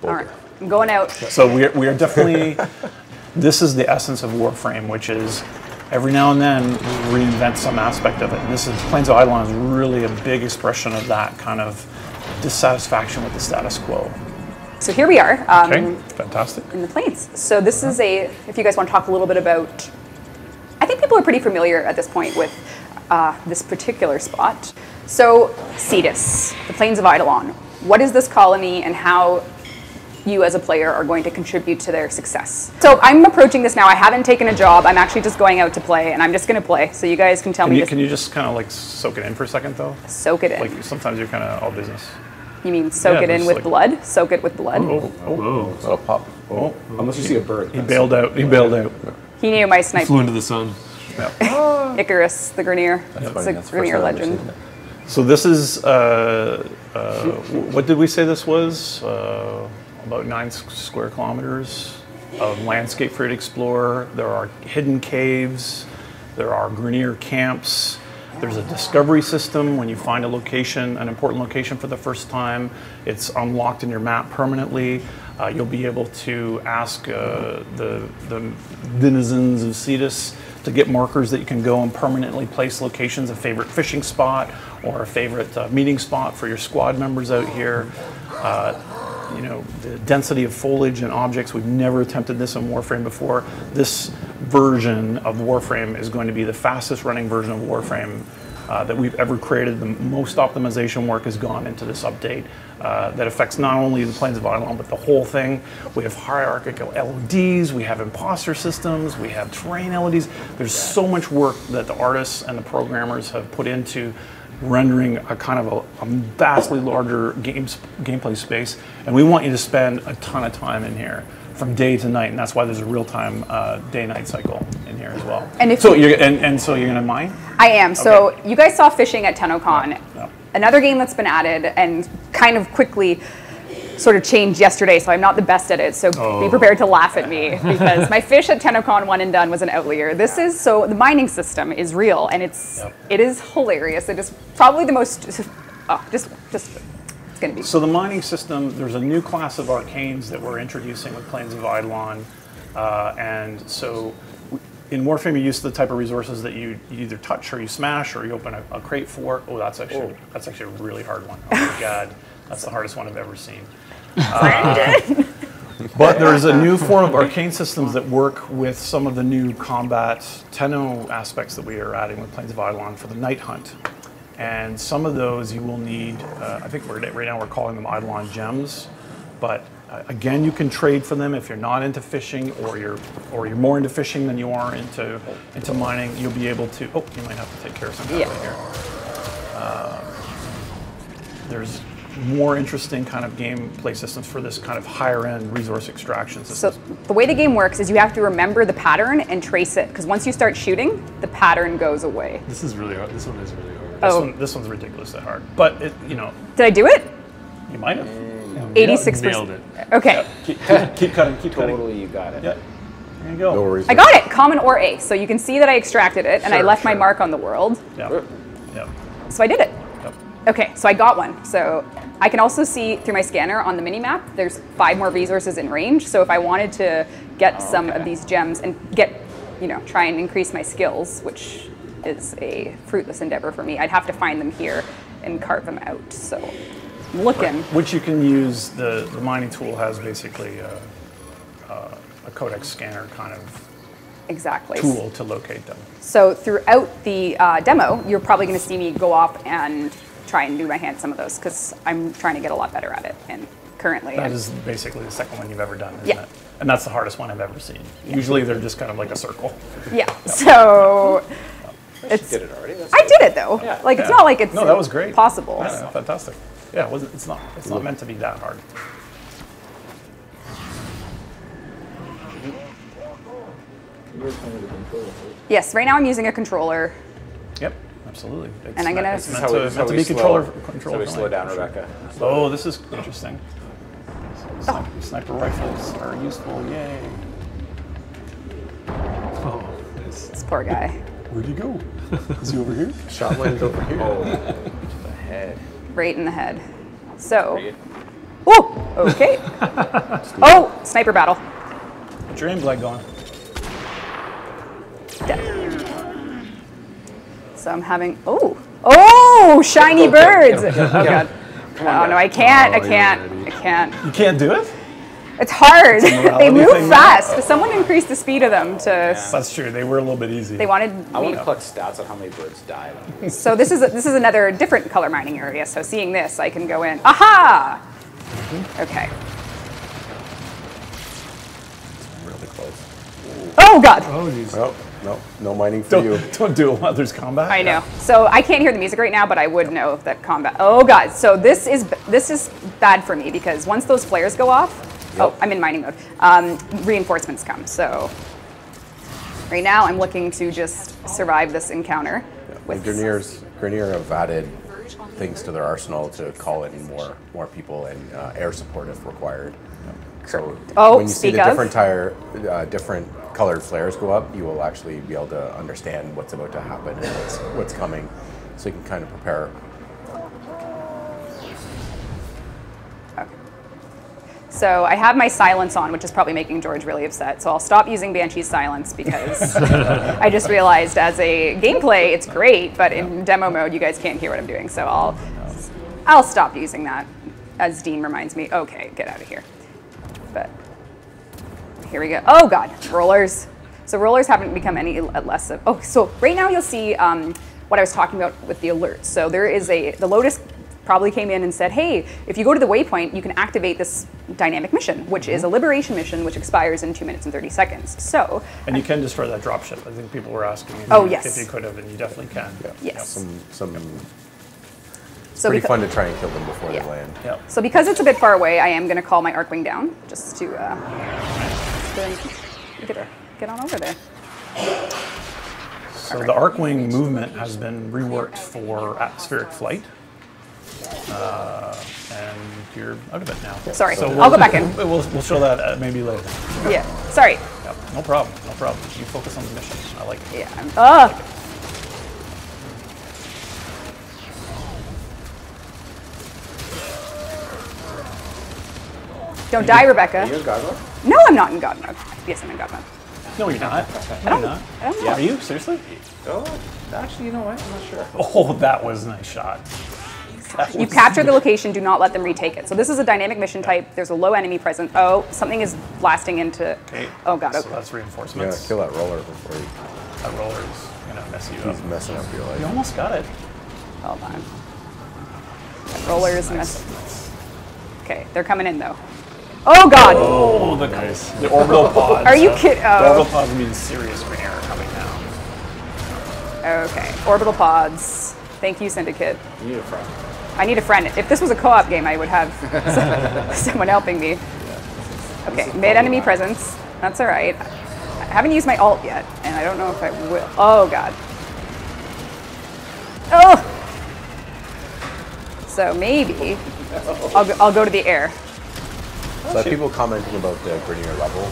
All right, I'm going out. So we are definitely, this is the essence of Warframe, which is every now and then we reinvent some aspect of it. And this is, Plains of Eidolon is really a big expression of that kind of dissatisfaction with the status quo. So here we are. Okay, fantastic. In the Plains. So this is if you guys want to talk a little bit about, I think people are pretty familiar at this point with this particular spot. So Cetus, the Plains of Eidolon. What is this colony and how you as a player are going to contribute to their success? So I'm approaching this now. I haven't taken a job. I'm actually just going out to play, and I'm just going to play. So you guys can tell me. Can you just kind of like soak it in for a second, though? Soak it in. Like sometimes you're kind of all business. You mean soak it in with blood? Soak it with blood? Oh, That'll pop. Oh, unless you see a bird. he bailed out. He bailed out. He knew my snipe. Flew into the sun. Yeah. Icarus, the Grineer. That's It's funny. a That's the first Grineer time I've ever legend. seen it. So this is, what did we say this was? About 9 square kilometers of landscape for you to explore. There are hidden caves. There are Grineer camps. There's a discovery system. When you find a location, an important location for the first time, it's unlocked in your map permanently. You'll be able to ask the denizens of Cetus to get markers that you can go and permanently place locations, a favorite fishing spot or a favorite meeting spot for your squad members out here. You know, the density of foliage and objects, we've never attempted this in Warframe before. This version of Warframe is going to be the fastest running version of Warframe that we've ever created. The most optimization work has gone into this update that affects not only the Plains of Eidolon, but the whole thing. We have hierarchical LODs, we have imposter systems, we have terrain LODs. There's so much work that the artists and the programmers have put into rendering a kind of a vastly larger gameplay space. And we want you to spend a ton of time in here from day to night, and that's why there's a real-time day-night cycle in here as well. And if so you're gonna mine? I am. So you guys saw fishing at TennoCon. Yeah. Another game that's been added and kind of quickly sort of changed yesterday, so I'm not the best at it, so be prepared to laugh at me because my fish at TennoCon one and done was an outlier. This is, so the mining system is real and it is hilarious. It is probably the most, it's gonna be. So the mining system, there's a new class of arcanes that we're introducing with Plains of Eidolon, and so in Warframe you use the type of resources that you either touch or you smash or you open a crate for. Oh, that's actually a really hard one. Oh my god, that's the hardest one I've ever seen. But there's a new form of arcane systems that work with some of the new combat Tenno aspects that we are adding with Plains of Eidolon for the night hunt. And some of those you will need, I think right now we're calling them Eidolon gems, but again, you can trade for them if you're not into fishing or you're more into fishing than you are into mining. You'll be able to, you might have to take care of something right here. There's more interesting kind of gameplay systems for this kind of higher end resource extraction system. So the way the game works is you have to remember the pattern and trace it, because once you start shooting, the pattern goes away. This is really hard. This one is really hard. This one's ridiculously hard, but Did I do it? You might have. 86%. Nailed it. Okay. Yeah. Keep cutting. Totally, you got it. Yeah. There you go. No worries. I got it, common or A. So you can see that I extracted it and I left my mark on the world. Yeah. Yeah. So I did it. Yep. Okay, so I got one. So I can also see through my scanner on the mini map, there's 5 more resources in range. So if I wanted to get some of these gems and try and increase my skills, which is a fruitless endeavor for me, I'd have to find them here and carve them out. So I'm looking. Which you can use, the mining tool has basically a codex scanner kind of tool to locate them. So throughout the demo, you're probably going to see me go off and try and do my hand some of those because I'm trying to get a lot better at it. And currently, that is basically the second one you've ever done, isn't it? And that's the hardest one I've ever seen. Usually they're just kind of like a circle. Yeah. So You did it already. I did it though. Yeah. Like it's not like it's that was great. Possible. Yeah, fantastic. Yeah, it's not meant to be that hard. Yes. Right now I'm using a controller. Yep. Absolutely. And I'm gonna. It's meant to be controller. So we slow down, Rebecca. Oh, this is interesting. Sniper rifles are useful. Yay! Oh, nice. This poor guy. Where'd he go? Is he over here? Shot landed over here. Oh, to the head. Right in the head. So. Oh! Okay. Oh, sniper battle. Get your aim glide going. So I'm having, oh, shiny birds. Oh God. Oh no, I can't. You can't do it? It's hard. They move thing, fast. Someone increased the speed of them to. That's true. They were a little bit easy. They wanted. I want to collect stats on how many birds died. So this is another different color mining area. So seeing this, I can go in. Aha! Okay. Really close. Oh God! Oh, geez. Oh, no mining for you. Don't do it while there's combat. I know. So I can't hear the music right now, but I would know that combat. Oh God! So this is bad for me because once those flares go off, oh, I'm in mining mode. Reinforcements come. So right now I'm looking to just survive this encounter. With Grenier have added things to their arsenal to call in more people and air support if required. So when you see the different colored flares go up, you will actually be able to understand what's about to happen and what's coming, so you can kind of prepare. Okay. So I have my silence on, which is probably making George really upset. So I'll stop using Banshee's silence because I just realized as a gameplay it's great, but in demo mode you guys can't hear what I'm doing. So I'll stop using that, as Dean reminds me. Okay, get out of here. But here we go. Oh God, rollers. So rollers haven't become any less of. Oh, so right now you'll see what I was talking about with the alerts. So there is the Lotus probably came in and said, hey, if you go to the waypoint, you can activate this dynamic mission, which is a liberation mission, which expires in 2 minutes and 30 seconds. So. And you can destroy that dropship. I think people were asking if you could have, and you definitely can. Yeah. Yes. It's pretty fun to try and kill them before they land. Yep. So because it's a bit far away, I am going to call my Arcwing down just to get on over there. So the Arcwing movement has been reworked for atmospheric flight. And you're out of it now. Sorry, So I'll go back in. We'll show that maybe later. Yeah, sorry. Yep. No problem. You focus on the mission. I like it. Yeah, Don't die, Rebecca. Are you in God mode? No, I'm not in God mode. Yes, I'm in God mode. No, you're not. I don't know. Are you? Seriously? Oh, actually, you know what? I'm not sure. Oh, that was a nice shot. You've captured the location, do not let them retake it. So this is a dynamic mission type. There's a low enemy present. Oh, something is blasting into. Okay. Oh God. So Okay. that's Yeah, reinforcements. kill that roller before That roller is gonna mess you up. he's messing up your You life. almost got it. Hold on. That roller is messing. Okay, they're coming in though. Oh God. Oh, the orbital pods. Are you kidding? The Oh. orbital pods mean serious green error coming now. Okay, orbital pods. Thank you, Syndicate. You need a friend. I need a friend. If this was a co-op game, I would have someone helping me. Okay, mid-enemy presence. That's all right. I haven't used my ult yet, and I don't know if I will. Oh God. Oh. So maybe I'll go to the air. So I have people commenting about the Grenier level.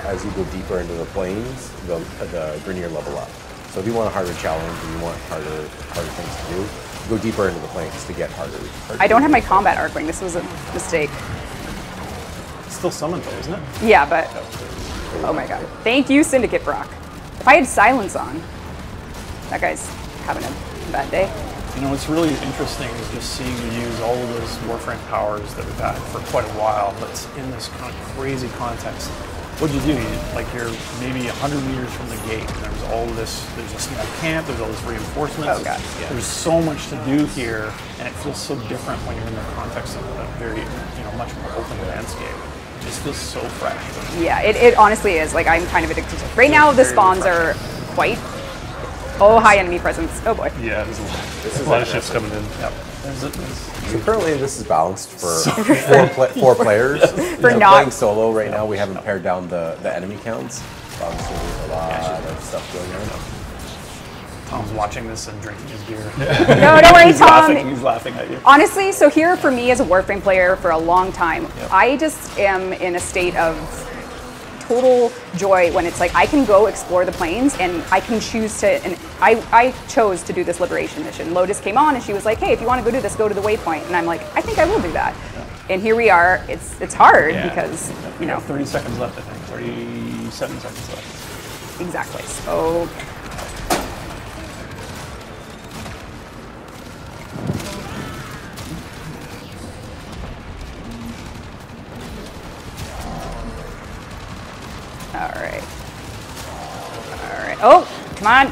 As you go deeper into the planes, the Grenier level up. So if you want a harder challenge and you want harder things to do, go deeper into the planes to get harder. I don't have my combat Arcwing. This was a mistake. It's still summoned though, isn't it? Yeah, but oh my God. Thank you, Syndicate Brock. If I had silence on, that guy's having a bad day. You know, what's really interesting is just seeing you use all of those Warframe powers that we've had for quite a while, but in this kind of crazy context. What'd you do? You're maybe 100 meters from the gate, and there's all this, there's a small camp, there's all this reinforcements. Oh God. Yeah. There's so much to do here, and it feels so different when you're in the context of a very, much more open landscape. It just feels so fresh. Yeah, it honestly is. Like, I'm kind of addicted to it. Right now, the spawns are quite. Oh, high enemy presence. Oh boy. Yeah, there's a lot of ships coming in. Yep. So currently this is balanced for four players. For If not- playing solo right now, we haven't pared down the enemy counts. Obviously, there's a lot of stuff going on. Tom's watching this and drinking his beer. No, don't worry, He's Tom. laughing at you. Honestly, so here for me as a Warframe player for a long time, I just am in a state of total joy when it's like I can go explore the planes and I can choose to, and I chose to do this liberation mission. Lotus came on and she was like, hey, if you want to go do this, go to the waypoint. And I'm like, I think I will do that. And here we are. It's hard Yeah. because, We have 30 seconds left, I think. 37 seconds left. Exactly. So. All right. Oh, come on.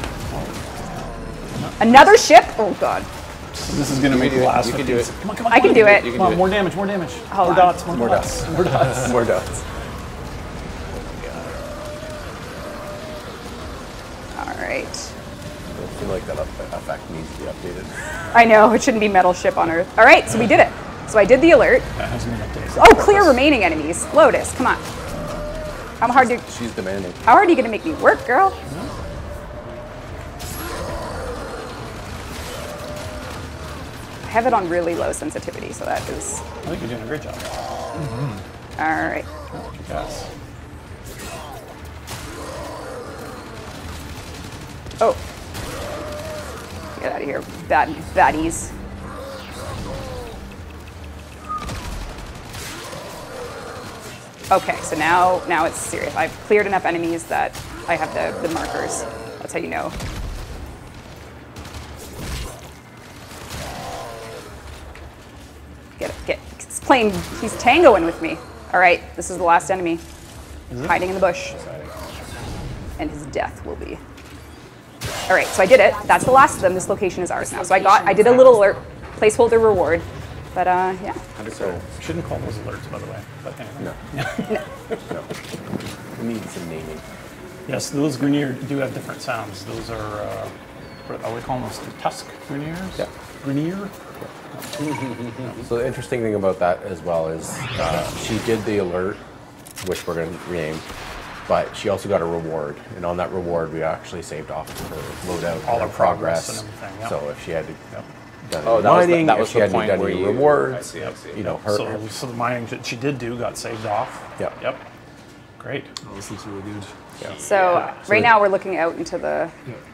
Another ship? Oh, God. This is going to make the last. You can do it. Come on. I can do it. Come on, more damage, more damage. Hold More on. dots, more More dots. dots. More dots. More dots. All right. I feel like that effect needs to be updated. I know, it shouldn't be metal ship on Earth. All right, so we did it. So I did the alert. That hasn't been updated. Oh, clear remaining enemies. Lotus, come on. How hard She's demanding. are you gonna make me work, girl? I have it on really low sensitivity, so that is. I think you're doing a great job. All right. Yes. Oh. Get out of here, baddies. Okay, so now it's serious. I've cleared enough enemies that I have the markers. That's how you know. He's tangoing with me. All right, this is the last enemy. Hiding in the bush. And his death will be. All right, so I did it. That's the last of them. This location is ours now. So I did a little alert, placeholder reward. But yeah. So, Shouldn't call those alerts, by the way. But anyway. no. We need some naming. Yes, those Grenier do have different sounds. Those are, what are we calling those? Tusk Greniers? Yeah. Grenier? So the interesting thing about that as well is she did the alert, which we're going to rename, but she also got a reward. And on that reward, we actually saved off her loadout, All her our progress and everything, yeah. So if she had to done Oh, any that was the- mining, that if was she the hadn't point done where any you- rewards, I see. you know, her. So the mining that she did do got saved off. Yep. Yep. Great. Oh, this looks really good. So right now we're looking out into the.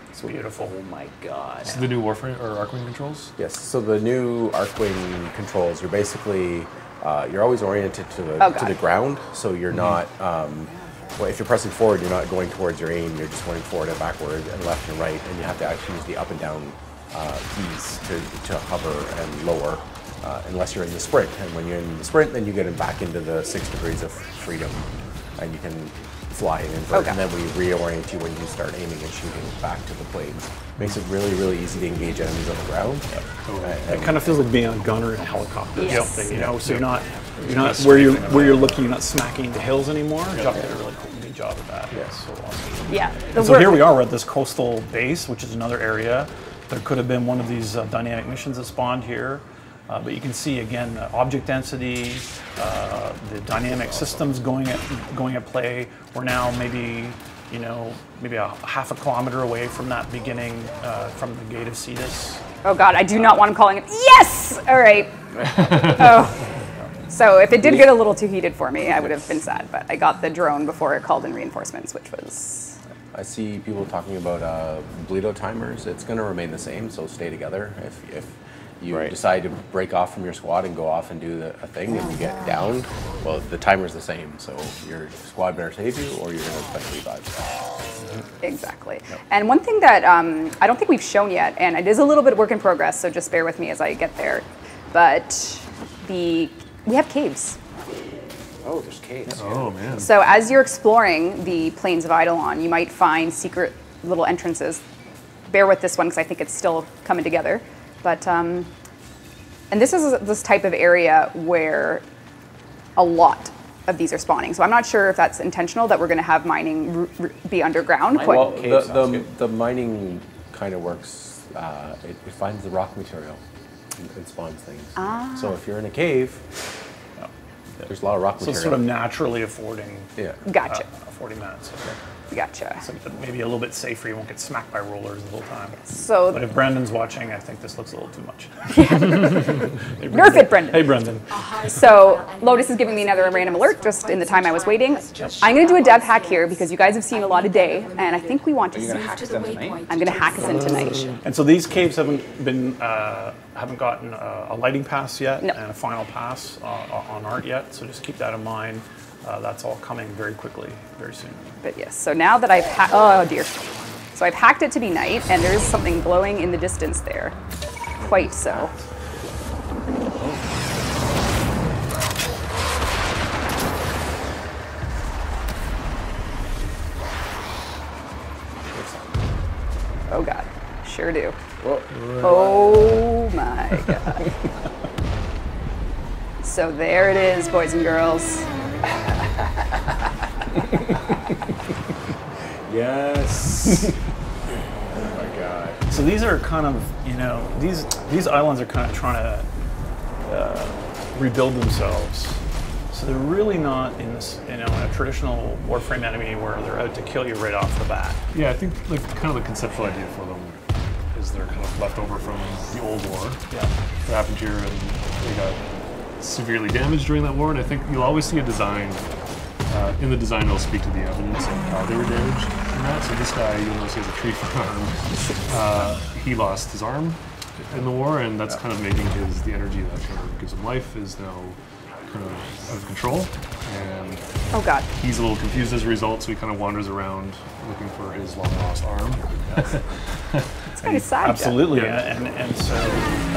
It's beautiful. Oh my god. This is the new Warframe or Arcwing controls. Yes. So the new Arcwing controls, you're basically you're always oriented to Oh, the God. ground, so you're not. Well, if you're pressing forward, you're not going towards your aim. You're just going forward and backward and left and right, and you have to actually use the up and down keys to hover and lower, unless you're in the sprint. And when you're in the sprint, then you get back into the 6 degrees of freedom, and you can fly and invert. Okay. And then we reorient you when you start aiming and shooting back to the planes. Makes it really, really easy to engage enemies on the ground. It kind of feels like being a gunner in a helicopter. Yes. or something, you know, so you're not where you're looking, you're not smacking into hills anymore. Jock did a really good job of that. Yeah. So awesome. Yeah. And so here we are, we're at this coastal base, which is another area. There could have been one of these dynamic missions that spawned here. But you can see again object density, the dynamic systems going at play. We're now maybe a half a kilometer away from that beginning from the gate of Cetus. Oh God, I do not want him calling it. Yes. All right. Oh. So if it did get a little too heated for me, I would have been sad. But I got the drone before it called in reinforcements, which was. I see people talking about bleed-out timers. It's going to remain the same, so stay together. If you decide to break off from your squad and go off and do a thing and you get downed, well, the timer's the same. So your squad better save you or you're going to eventually die. Exactly. Yep. And one thing that I don't think we've shown yet, and it is a little bit work in progress, so just bear with me as I get there, but we have caves. Oh, there's caves. Oh man. So as you're exploring the plains of Eidolon, you might find secret little entrances. Bear with this one because I think it's still coming together. But, and this is this type of area where a lot of these are spawning. So I'm not sure if that's intentional that we're going to have mining be underground. Well, the mining kind of works. It finds the rock material and spawns things. So if you're in a cave, there's a lot of rock So material. it's sort of naturally affording. Yeah. Gotcha. Affording that. So. Gotcha. So maybe a little bit safer. You won't get smacked by rollers the whole time. So, But if Brendan's watching, I think this looks a little too much. nerf it, Brendan. Hey, Brendan. So Lotus is giving me another random alert just in the time I was waiting. I'm going to do a dev hack here because you guys have seen a lot of day, and I think we want to see. I'm going to hack us in tonight. And so these caves haven't gotten a lighting pass yet, No. and a final pass on art yet. So just keep that in mind. That's all coming very quickly, very soon. But yes, so now that I've oh dear. So I've hacked it to be night, and there's something glowing in the distance there. Quite so. Oh God, sure do. Whoa. Oh my God. So there it is, boys and girls. Yes. Oh my God. So these are kind of, these islands are kind of trying to rebuild themselves. So they're really not in this, in a traditional Warframe enemy where they're out to kill you right off the bat. Yeah, I think like kind of the conceptual idea for them is they're kind of left over from the old war. Yeah. That happened here, and they got severely damaged during that war. And I think you'll always see a design. In the design, it'll speak to the evidence of how they were damaged in that. So this guy, you'll notice he has a tree for arm. He lost his arm in the war, and that's kind of making the energy that kind of gives him life is now kind of out of control. And Oh God. he's a little confused as a result, so he kind of wanders around looking for his long lost arm. It's kind of sad. Absolutely, Yeah. and so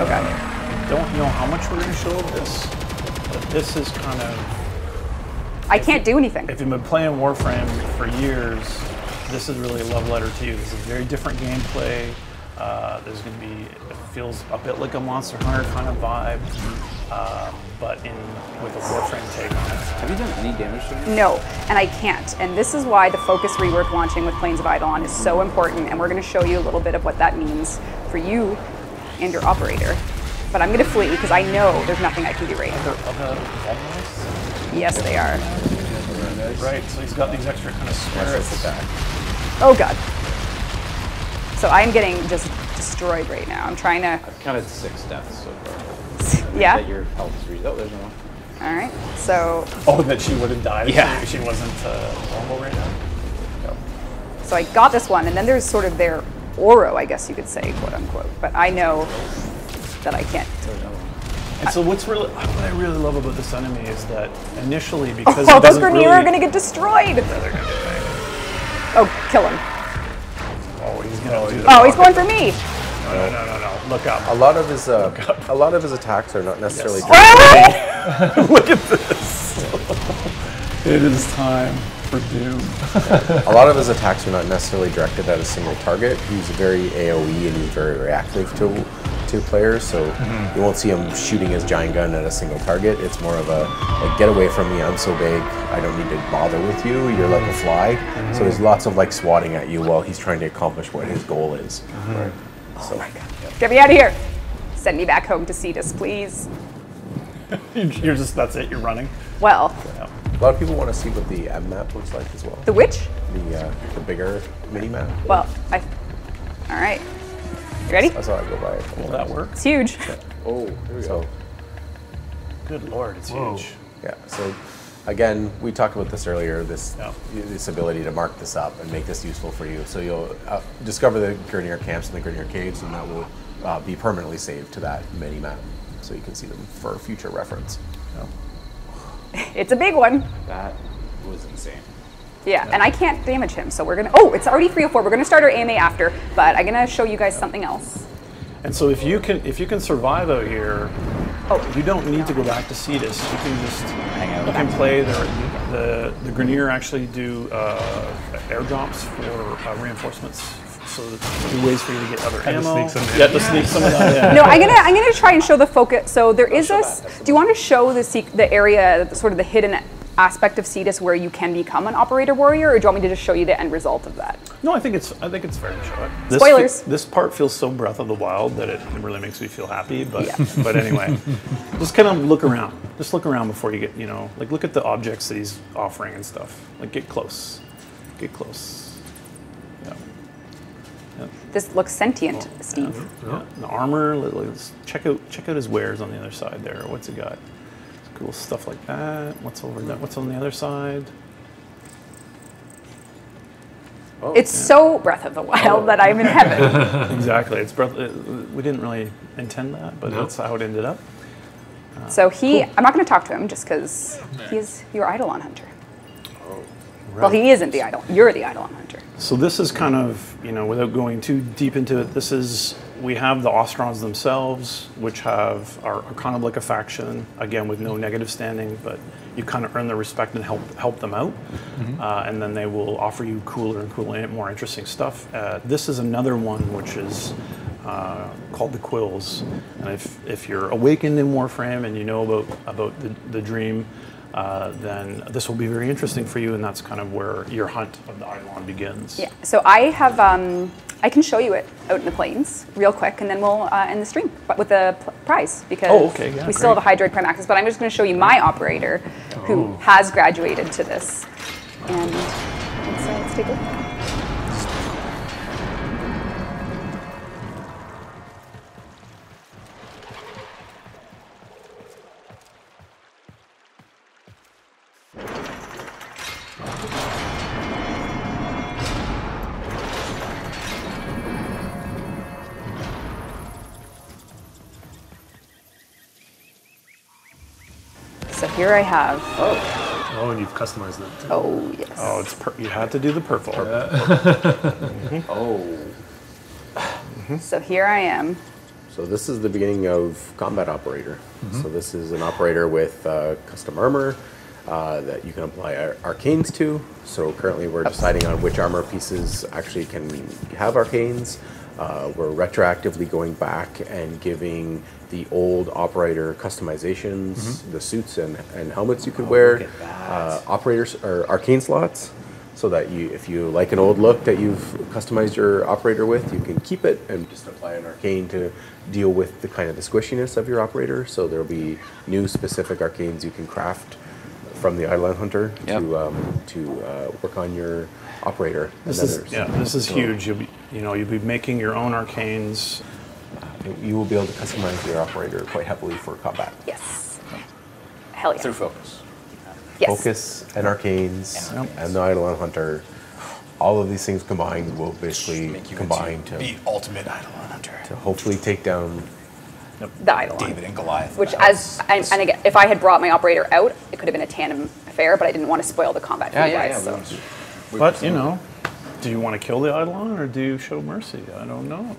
Okay. I don't know how much we're going to show of this, but this is kind of, I can't do anything. if you've been playing Warframe for years, this is really a love letter to you. This is very different gameplay. There's going to be, it feels a bit like a Monster Hunter kind of vibe, but with a Warframe take on it. Have you done any damage to him? No, and I can't. And this is why the focus rework launching with Plains of Eidolon is so important, and we're going to show you a little bit of what that means for you and your operator. But I'm going to flee because I know there's nothing I can do right now. Yes, they are. Right, so he's got these extra kind of squares attack. Oh God. So I'm getting just destroyed right now. I'm trying to, I've counted 6 deaths so far. yeah. That your health is reached. Oh, there's no one. All right. So, Oh, that she would have died Yeah. if she wasn't normal right now? Yep. so I got this one, and then there's sort of their Oro, I guess you could say, quote unquote. But I know that I can't. And so what I really love about this enemy is that initially, because Oh, it those doesn't Grenier really, are going to get destroyed. Yeah, they're gonna get banged. Oh, kill him. Oh, he's gonna do Oh, he's going for me. No. Look up. A lot of his attacks are not necessarily. Look at this. It is time for doom. A lot of his attacks are not necessarily directed at a single target. He's very AOE and he's very reactive to players, so you won't see him shooting his giant gun at a single target. It's more of a, like, get away from me, I'm so big, I don't need to bother with you, you're like a fly. So there's lots of like swatting at you while he's trying to accomplish what his goal is. Oh my God. Get me out of here. Send me back home to Cetus, please. You're just, that's it, you're running. Well, A lot of people want to see what the M map looks like as well. the witch? The bigger mini map. Well, all right. You ready? That's how I go by it. Will that work? It's huge. Oh, here we So go. Good Lord, it's Whoa. huge. yeah, so again, we talked about this earlier. This Yeah. ability to mark this up and make this useful for you. So you'll discover the Grenier camps and the Grenier caves, and that will be permanently saved to that mini map, so you can see them for future reference. It's a big one. That was insane. Yeah, and I can't damage him, so we're gonna. Oh, it's already 3:04. We're gonna start our AMA after, but I'm gonna show you guys something else. And so if you can survive out here, you don't need to go back to Cetus. You can just Hang out. You can play the Grenier actually do airdrops for reinforcements. So there's ways for you to get other Kinda ammo. sneak some in. Yeah, to sneak some of that in. No, I'm gonna try and show the focus. So there is this. Do you want to show the area, sort of the hidden aspect of Cetus where you can become an operator warrior, or do you want me to just show you the end result of that? No, I think it's fair to show it. Spoilers. This part feels so Breath of the Wild that it really makes me feel happy. But Yeah. but anyway, just kind of look around. Just look around before you get, like, look at the objects that he's offering and stuff. Like, get close. Get close. Yeah. Yeah. This looks sentient, Steve. Yeah. The armor. Let's check out his wares on the other side there. What's he got? Cool stuff like that. What's over that? What's on the other side? Oh, It's so Breath of the Wild that I'm in heaven. Exactly. It's we didn't really intend that, but that's how it ended up. So I'm not going to talk to him just because he's your Eidolon hunter. Right. Well, he isn't the Eidolon. You're the Eidolon hunter. So this is kind of, without going too deep into it, we have the Ostrons themselves, which are kind of like a faction, again, with no negative standing, but you kind of earn their respect and help them out. Mm-hmm. And then they will offer you cooler and cooler, more interesting stuff. This is another one which is called the Quills. And if you're awakened in Warframe and you know about the dream, then this will be very interesting for you, and that's kind of where your hunt of the Eidolon begins. Yeah, so I have, I can show you it out in the plains real quick, and then we'll end the stream with the prize, because we still have a Hydroid Prime access, but I'm just going to show you my operator who has graduated to this. And let's take a look. So here I have. Oh, and you've customized that too. Oh, yes. Oh, you had to do the purple. So here I am. So this is the beginning of Combat Operator. So this is an operator with custom armor that you can apply arcanes to. So currently we're deciding on which armor pieces actually can have arcanes. We're retroactively going back and giving the old operator customizations, the suits and helmets you could wear, operators or arcane slots, so that if you like an old look that you've customized your operator with, you can keep it and just apply an arcane to deal with the kind of the squishiness of your operator. So there'll be new specific arcanes you can craft from the Eidolon Hunter to work on your operator. This is huge. You'll be making your own arcanes. You will be able to customize your operator quite heavily for combat. Yes. Hell yeah. Through focus. Yes. Focus and arcanes and the Eidolon Hunter. All of these things combined will basically combine to the ultimate Eidolon hunter. to hopefully take down The Eidolon. David and Goliath. Which, and again, if I had brought my operator out, it could have been a tandem affair, but I didn't want to spoil the combat for you guys. So. But, do you want to kill the Eidolon or do you show mercy? I don't know.